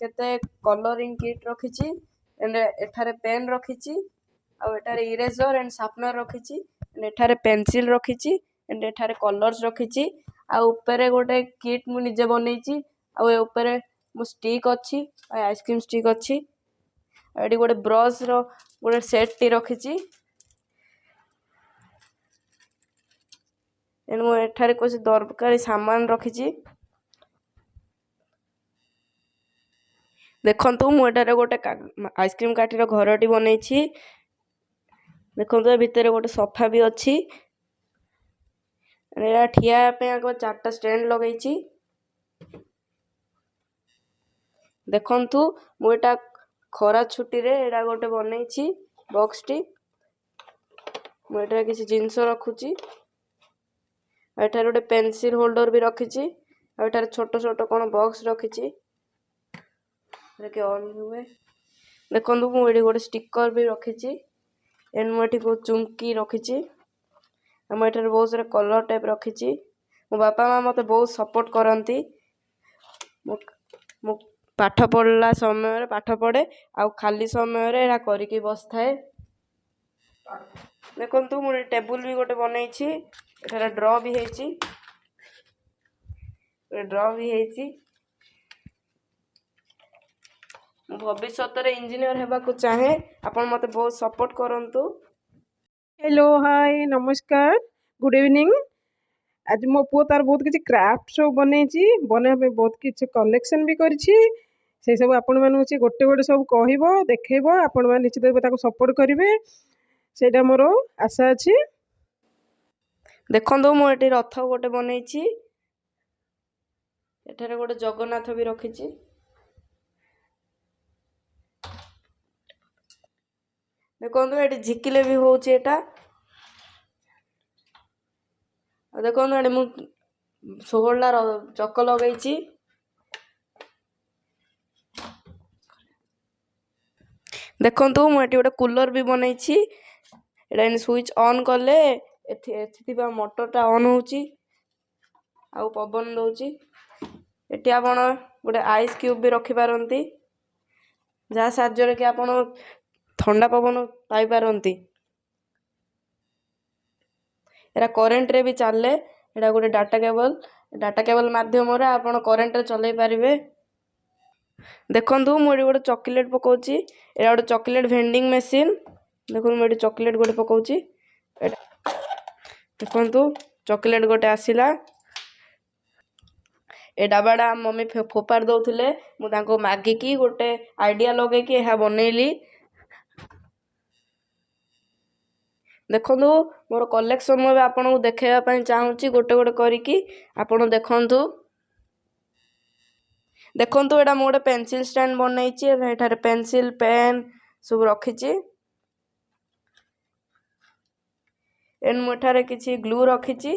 केते colouring kit रखिची and एठारे पेन रखिची आ एठारे इरेजर एंड शार्पनर रखिची एंड एठारे पेंसिल रखिची एंड एठारे कलर्स रखिची आ ऊपर गोटे किट मु निजे बनैची आ ऊपर मो स्टिक अच्छी आइसक्रीम स्टिक अच्छी एडी गोटे ब्रश रो गोटे सेट टी रखिची एंड मो एठारे कुछ दरकारी सामान रखिची देखंतु मु एठारे गोटे आइसक्रीम काठीर घरटी बनैछि देखंतु भितर गोटे सोफा भी अच्छी एरा ठिया पे आगो चारटा स्टैंड लगैछि देखंतु मु एटा खरा छुट्टी रे एरा गोटे बनैछि बॉक्स टी मु एटा किछि जिंस रखुछि एठारे गोटे पेंसिल होल्डर भी रखिछि एठारे छोट छोट कोन बॉक्स रखिछि के ऑन हुए देखंतु मु एडी गोटे स्टिकर भी रखिछि एंड मु एठी को चुमकी रखिछि हम एठारे बहुत सारा कलर टाइप रखिछि मो बापा मां मते बहुत सपोर्ट करंती मु पाठ पढ़ला समय रे पाठ पढ़े आ खाली समय रे एरा करिकि बसथाए देखंतु मु टेबल भी गोटे बनैछि एठारे ड्रॉ भी हेछि भविष्य रे इंजीनियर हेबा को चाहे आपण मते बहुत सपोर्ट करंतु हेलो हाय नमस्कार गुड इवनिंग आज मो पुओ तार बहुत किसी क्राफ्ट सब बनैछि बने में बहुत किसी कलेक्शन भी करछि से सब आपण मानु छि गोटे गोटे सब कहइबो देखैबो आपण मान निश्चित भाबे ताको सपोर्ट करिवे सेटा मोर आशा अछि देखंतु मु एठी रथ गोटे बनैछि एठारे गोटे जगन्नाथ भी रखिछि देखंतु एठी झिकिले भी होउछि एटा देखंतु एठी मु 16 चक लगैछि देखंतु मु एठी गोटे कूलर भी बनैछि एटा स्विच ऑन करले एथि मोटरटा ऑन होउछि आ पवन दउछि एठी आपण गोटे आइस क्यूब भी रखि पारंती जा साहाय्य कि आपण ठंडा पवन पाई पारंती एरा करंट रे भी चलले एटा गोटे डाटा केबल माध्यम रे आपण करंट रे चलै पारिबे देखंतु मु एठी गोटे चॉकलेट पकोछि एरा गोटे चॉकलेट वेंडिंग मशीन देखंतु मु एठी चॉकलेट गोटे पकोछि देखंतु चॉकलेट गोटे आसिला ए डबाडा मम्मी फोपार दउथिले मु तांको मागी की गोटे आइडिया लगे कि एहा बनैली देखंतु मोर कलेक्शन में आपन को देखाइबा पई चाहूची गोटे गोटे करिकी आपन देखंतु देखंतु एटा मोटे पेंसिल स्टैंड बनैछि एठारे पेंसिल पेन सब रखिछि एन मोठारे किछि ग्लू रखिछि